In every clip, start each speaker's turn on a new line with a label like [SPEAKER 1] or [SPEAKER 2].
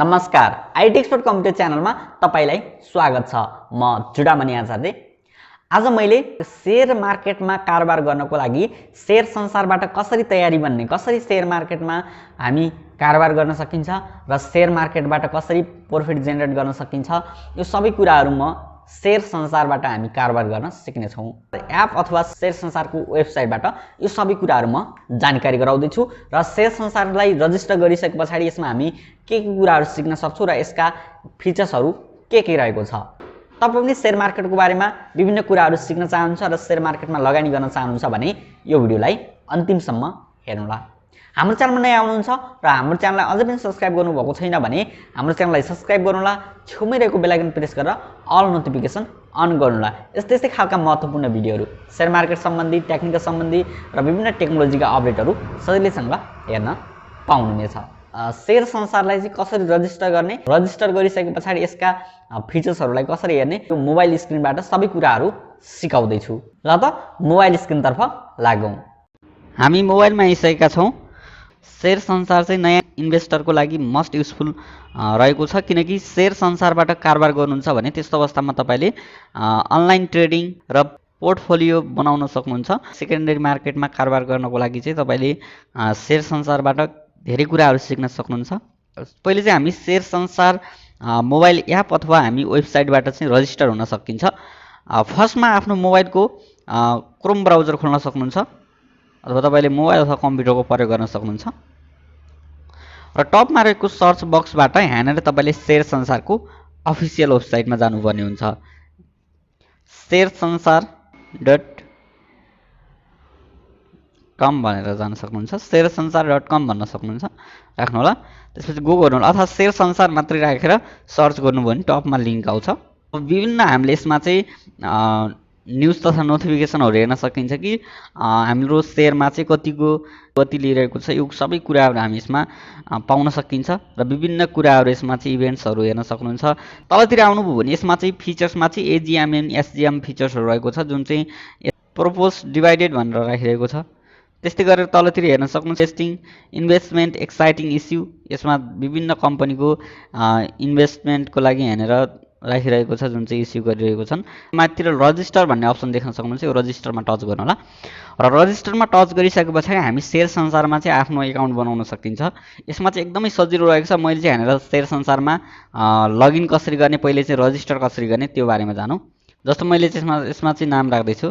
[SPEAKER 1] नमस्कार, itexpert computer च्यानलमा तपाईलाई स्वागत छ। म चुडामनी आचार्य। आज मैले शेयर मार्केटमा कारोबार गर्नको लागि शेयर संसारबाट कसरी तयारी बन्ने, कसरी शेयर मार्केटमा हामी कारोबार गर्न सकिन्छ र शेयर मार्केटबाट कसरी प्रॉफिट जेनेरेट गर्न सकिन्छ, यो सबै कुराहरू म शेयर संसारबाट हामी कारोबार गर्न सिक्ने छौं। एप अथवा शेयर संसारको वेबसाइटबाट यो सबै कुराहरू म जानकारी गराउँदै छु र शेयर संसारलाई रजिस्टर गरिसकेपछि यसमा हामी के कुराहरू सिक्न सक्छौं र यसका फिचर्सहरू के रहेको छ। तपाई पनि शेयर मार्केटको बारेमा विभिन्न कुराहरू सिक्न चाहनुहुन्छ र शेयर मार्केटमा लगानी गर्न चाहनुहुन्छ भने यो भिडियोलाई अन्तिमसम्म हेर्नुहोला। हाम्रो च्यानलमा नयाँ आउनुहुन्छ र हाम्रो च्यानललाई अझै पनि सब्स्क्राइब गर्नुभएको छैन भने हाम्रो च्यानललाई सब्स्क्राइब गर्नुहोला, छेउमै रहेको बेल आइकन प्रेस गरेर अल नोटिफिकेसन अन गर्नुहोला। यस्तै खालका महत्त्वपूर्ण भिडियोहरू शेयर मार्केट सम्बन्धी, टेक्निकल सम्बन्धी र विभिन्न टेक्नोलोजीका अपडेटहरू सजिलैसँग हेर्न पाउनुहुनेछ। शेयर संसारलाई चाहिँ कसरी रजिस्टर गर्ने, रजिस्टर गरिसकेपछि यसका फिचर्सहरूलाई कसरी हेर्ने, यो मोबाइल स्क्रिनबाट सबै कुराहरू सिकाउँदै छु। ल त मोबाइल स्क्रिनतर्फ लागौं। हामी मोबाइलमा आइसकेका छौं। शेयर संसार चाहिँ नयाँ इन्भेस्टरको लागि मस्ट युजफुल रहेको छ, किनकि शेयर संसारबाट कारोबार गर्नुहुन्छ भने त्यस्तो अवस्थामा तपाईले अनलाइन ट्रेडिङ र पोर्टफोलियो बनाउन सक्नुहुन्छ। सेकेन्डरी मार्केटमा कारोबार गर्नको लागि चाहिँ तपाईले शेयर संसारबाट धेरै कुराहरू सिक्न सक्नुहुन्छ। पहिले चाहिँ हामी शेयर संसार मोबाइल एप अथवा हामी वेबसाइटबाट चाहिँ रजिस्टर हुन सकिन्छ। फर्स्टमा आफ्नो मोबाइलको क्रोम ब्राउजर खोल्न सक्नुहुन्छ अथवा तपाईले मोबाइल अथवा कम्प्युटरको प्रयोग गर्न सक्नुहुन्छ र टपमा रहेको सर्च बक्सबाट हेरेर तपाईले शेयर संसारको अफिसियल वेबसाइटमा जानुपर्ने हुन्छ। sharesansar.com भनेर जान सक्नुहुन्छ। sharesansar.com भन्न सक्नुहुन्छ, राख्नु होला। त्यसपछि गो गर्नु होला अथवा शेयर संसार मात्रै राखेर सर्च गर्नुभयो भने टपमा लिंक आउँछ। विभिन्न हामीले यसमा चाहिँ न्यूज तथा नोटिफिकेसनहरु हेर्न सकिन्छ कि हाम्रो शेयरमा चाहिँ कति लिइरहेको छ, यो सबै कुराहरु हामी यसमा पाउन सकिन्छ र विभिन्न कुराहरु यसमा चाहिँ इभेन्ट्सहरु हेर्न सक्नुहुन्छ। तलतिर आउनुभयो भने यसमा चाहिँ फिचर्समा चाहिँ एजीएमएन एसजीएम फिचर्सहरु रहेको छ, जुन चाहिँ प्रपोज डिभाइडेड भनेर राखिरहेको छ। त्यस्तै गरेर तलतिर हेर्न सक्नुहुन्छ इन्भेस्टिङ, इन्भेस्टमेन्ट, एक्साइटिङ इस्यु, यसमा विभिन्न कम्पनीको इन्भेस्टमेन्टको लागि हेरेर राखिरहेको छ, जुन चाहिँ इस्यु गरिरहेको छन्। माथितिर रजिस्टर भन्ने अप्सन देख्न सक्नुहुन्छ, यो रजिस्टरमा टच गर्नु होला र रजिस्टरमा टच गरिसकेपछि हामी शेयर संसारमा चाहिँ आफ्नो एकाउन्ट बनाउन सकिन्छ। यसमा चाहिँ एकदमै सजिलो रहेको छ। मैले चाहिँ हेरेर शेयर संसारमा लगइन कसरी गर्ने, पहिले चाहिँ रजिस्टर कसरी गर्ने त्यो बारेमा जानौँ। जस्तो मैले चाहिँ यसमा चाहिँ नाम राख्दै छु।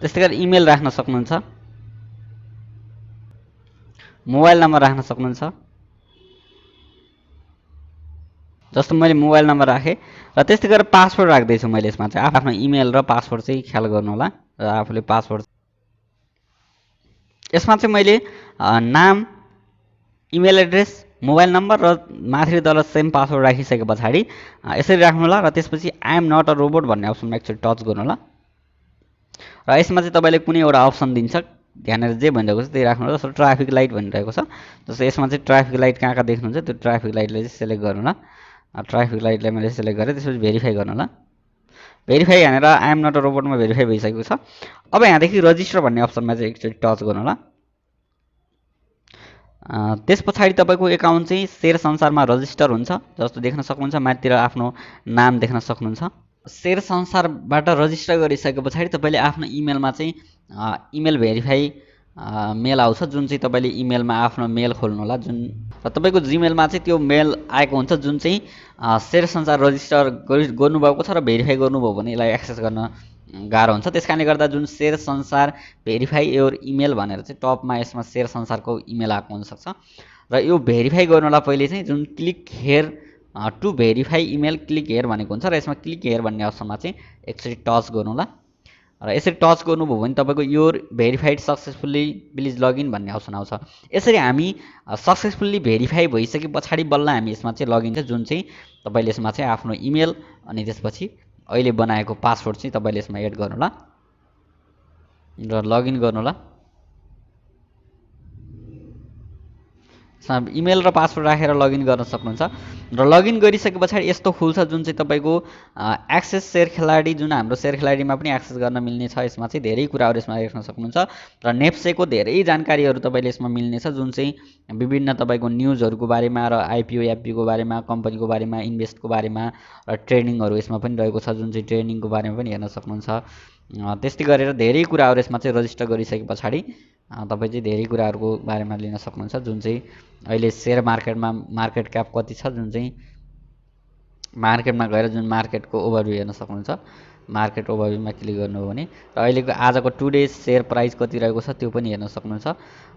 [SPEAKER 1] त्यस्तै गरी इमेल राख्न सक्नुहुन्छ, मोबाइल नम्बर राख्न सक्नुहुन्छ। जस्तो मैले मोबाइल नम्बर राखेँ र त्यस्तै गरेर पासवर्ड राख्दैछु। मैले यसमा चाहिँ आफ्नो इमेल र पासवर्ड चाहिँ ख्याल गर्नु होला र आफूले पासवर्ड यसमा चाहिँ मैले नाम, इमेल एड्रेस, मोबाइल नम्बर र माथि तल सेम पासवर्ड राखिसके पछाडि यसरी राख्नु होला र त्यसपछि I am not a robot भन्ने अप्सनमा एकचोटि टच गर्नु होला र यसमा चाहिँ तपाईले कुनै एउटा अप्सन दिन्छ, ध्यानले जे भनिरहेको छ त्यही राख्नु होला। जस्तो ट्राफिक लाइट भनिरहेको छ, जस्तो यसमा चाहिँ ट्राफिक लाइट कहाँ देख्नुहुन्छ त्यो ट्राफिक लाइटलाई चाहिँ सिलेक्ट गर्नु होला। ट्राफिक लाइटलाई मैले सिलेक्ट गरेँ, त्यसपछि भेरिफाई गर्नु होला। भेरिफाई भनेर आई एम नट अ रोबोटमा भेरिफाई भइसकेको छ। अब यहाँदेखि रजिस्टर भन्ने अप्सनमा चाहिँ एकचोटि टच गर्नु होला। त्यस पछाडि तपाईको एकाउन्ट चाहिँ शेयर संसारमा रजिस्टर हुन्छ। जस्तो देख्न सक्नुहुन्छ माथितिर आफ्नो नाम देख्न सक्नुहुन्छ। शेयर संसारबाट रजिस्टर गरिसके पछाडि तपाईले आफ्नो इमेलमा चाहिँ इमेल भेरिफाई मेल आउँछ, जुन चाहिँ तपाईले इमेलमा आफ्नो मेल खोल्नु होला, जुन र तपाईको जीमेलमा चाहिँ त्यो मेल आएको हुन्छ, जुन चाहिँ शेयर संसार रजिस्टर गर्नुभएको छ र भेरिफाई गर्नुभयो भने यसलाई एक्सेस गर्न गाह्रो हुन्छ। त्यसकारणले गर्दा जुन शेयर संसार भेरिफाई योर इमेल भनेर चाहिँ टपमा यसमा शेयर संसारको इमेल आएको हुनसक्छ र यो भेरिफाई गर्नुलाई पहिले चाहिँ जुन click here to verify email click here भनेको हुन्छ र यसमा क्लिक हेयर भन्ने अप्सनमा चाहिँ एकचोटि टच गर्नु होला र यसरी टच गर्नुभयो भने तपाईको your verified successfully please login भन्ने अप्सन आउँछ। यसरी हामी सक्सेसफुल्ली भेरिफाई भइसके पछाडि बल्ल हामी यसमा चाहिँ लगइन छ, जुन चाहिँ तपाईले यसमा चाहिँ आफ्नो इमेल अनि त्यसपछि अहिले बनाएको पासवर्ड चाहिँ तपाईले यसमा एड गर्नु होला र लगइन गर्नु होला।
[SPEAKER 2] इमेल र पासवर्ड राखेर लगइन गर्न सक्नुहुन्छ र लगइन गरिसके पछाडि यस्तो खुल्छ जुन चाहिँ तपाईँको एक्सेस सेयर खेलाडी जुन हाम्रो सेयर खेलाडीमा पनि एक्सेस गर्न मिल्ने छ। यसमा चाहिँ धेरै कुराहरू यसमा हेर्न सक्नुहुन्छ र नेप्सेको धेरै जानकारीहरू तपाईँले यसमा मिल्नेछ जुन चाहिँ विभिन्न तपाईँको न्युजहरूको बारेमा र आइपिओ एफपिओको बारेमा कम्पनीको बारेमा इन्भेस्टको बारेमा र ट्रेडिङहरू यसमा पनि रहेको छ जुन चाहिँ ट्रेडिङको बारेमा पनि हेर्न सक्नुहुन्छ। त्यस्तै गरेर धेरै कुराहरू यसमा चाहिँ रजिस्टर गरिसके पछाडि तपाईँ चाहिँ धेरै कुराहरूको बारेमा लिन सक्नुहुन्छ जुन चाहिँ अहिले सेयर मार्केटमा मार्केट क्याप कति छ जुन चाहिँ मार्केटमा गएर जुन मार्केटको ओभरभ्यू हेर्न सक्नुहुन्छ। मार्केट ओभरभ्यूमा क्लिक गर्नुभयो भने र अहिलेको आजको टुडे सेयर प्राइस कति रहेको छ त्यो पनि हेर्न सक्नुहुन्छ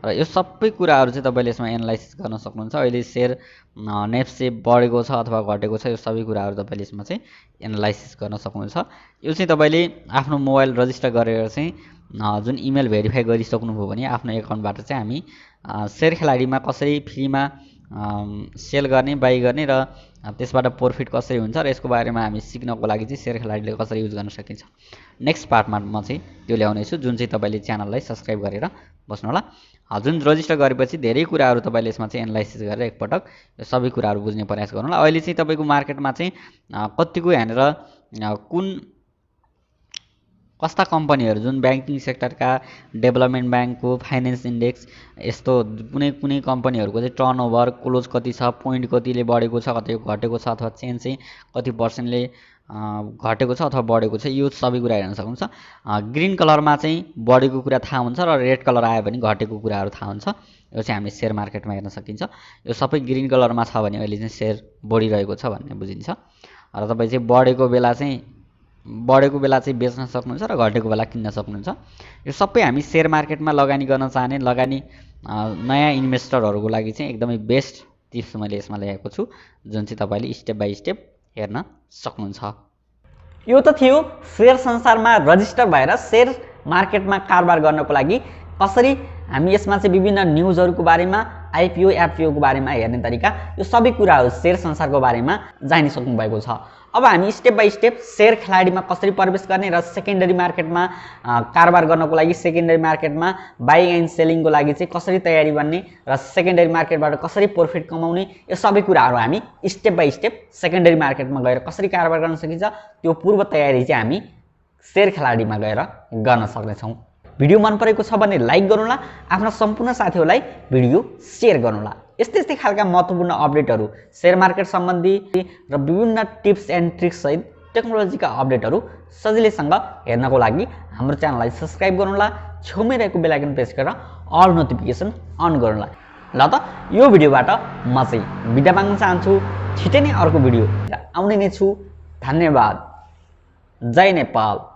[SPEAKER 2] र यो सबै कुराहरू चाहिँ तपाईँले यसमा एनालाइसिस गर्न सक्नुहुन्छ। अहिले सेयर नेप्से बढेको छ अथवा घटेको छ यो सबै कुराहरू तपाईँले यसमा चाहिँ एनालाइसिस गर्न सक्नुहुन्छ। यो चाहिँ तपाईँले आफ्नो मोबाइल रजिस्टर गरेर चाहिँ जुन इमेल भेरिफाई गरिसक्नुभयो भने आफ्नो एकाउन्टबाट चाहिँ हामी सेयर खेलाडीमा कसरी फ्रीमा सेल गर्ने बाई गर्ने र त्यसबाट प्रफिट कसरी हुन्छ र यसको बारेमा हामी सिक्नको लागि चाहिँ सेयर खेलाडीले कसरी युज गर्न सकिन्छ नेक्स्ट पार्टमा म चाहिँ त्यो ल्याउनेछु जुन चाहिँ तपाईँले च्यानललाई सब्सक्राइब गरेर बस्नु होला। जुन रजिस्टर गरेपछि धेरै कुराहरू तपाईँले यसमा चाहिँ एनालाइसिस गरेर एकपटक यो सबै कुराहरू बुझ्ने प्रयास गर्नु होला। अहिले चाहिँ तपाईँको मार्केटमा चाहिँ कतिको यहाँनिर कुन कस्ता कम्पनीहरू जुन ब्याङ्किङ सेक्टरका डेभलपमेन्ट ब्याङ्कको फाइनेन्स इन्डेक्स यस्तो कुनै कुनै कम्पनीहरूको चाहिँ टर्नओभर क्लोज कति छ पोइन्ट कतिले बढेको छ कति घटेको छ अथवा चेन्ज चाहिँ कति पर्सेन्टले घटेको छ अथवा बढेको छ यो सबै कुरा हेर्न सक्नुहुन्छ। ग्रिन कलरमा चाहिँ बढेको कुरा थाहा हुन्छ र रेड कलर आयो भने घटेको कुराहरू थाहा हुन्छ। यो चाहिँ हामीले सेयर मार्केटमा हेर्न सकिन्छ। यो सबै ग्रिन कलरमा छ भने अहिले चाहिँ सेयर बढिरहेको छ भन्ने बुझिन्छ र तपाईँ चाहिँ बढेको बेला चाहिँ बेच्न सक्नुहुन्छ र घटेको बेला किन्न सक्नुहुन्छ। यो सबै हामी सेयर मार्केटमा लगानी गर्न चाहने नयाँ इन्भेस्टरहरूको लागि चाहिँ एकदमै बेस्ट टिप्स मैले यसमा ल्याएको छु जुन चाहिँ तपाईँले स्टेप बाई स्टेप हेर्न सक्नुहुन्छ।
[SPEAKER 1] यो त थियो सेयर संसारमा रजिस्टर भएर सेयर मार्केटमा कारोबार गर्नको लागि कसरी हामी यसमा चाहिँ विभिन्न न्युजहरूको बारेमा आइपिओ एफपिओको बारेमा हेर्ने तरिका यो सबै कुराहरू सेयर संसारको बारेमा जानिसक्नु भएको छ। अब हामी स्टेप बाई स्टेप सेयर खेलाडीमा कसरी प्रवेश गर्ने र सेकेन्डरी मार्केटमा कारोबार गर्नको लागि सेकेन्डरी मार्केटमा बाइङ एन्ड सेलिङको लागि चाहिँ कसरी तयारी बन्ने र सेकेन्डरी मार्केटबाट कसरी प्रफिट कमाउने यो सबै कुराहरू हामी स्टेप बाई स्टेप सेकेन्डरी मार्केटमा गएर कसरी कारोबार गर्न सकिन्छ त्यो पूर्व तयारी चाहिँ हामी सेयर खेलाडीमा गएर गर्न सक्नेछौँ। भिडियो मन परेको छ भने लाइक गर्नुहोला, आफ्ना सम्पूर्ण साथीहरूलाई भिडियो सेयर गर्नुहोला। यस्तै खालका महत्त्वपूर्ण अपडेटहरू सेयर मार्केट सम्बन्धी र विभिन्न टिप्स एन्ड ट्रिक्स सहित टेक्नोलोजीका अपडेटहरू सजिलैसँग हेर्नको लागि हाम्रो च्यानललाई सब्सक्राइब गर्नुहोला, छेउमै रहेको बेल आइकन प्रेस गरेर अल नोटिफिकेसन अन गर्नुहोला। ल त यो भिडियोबाट म चाहिँ बिदा माग्न चाहन्छु। छिटै नै अर्को भिडियो आउने नै छु। धन्यवाद। जय नेपाल।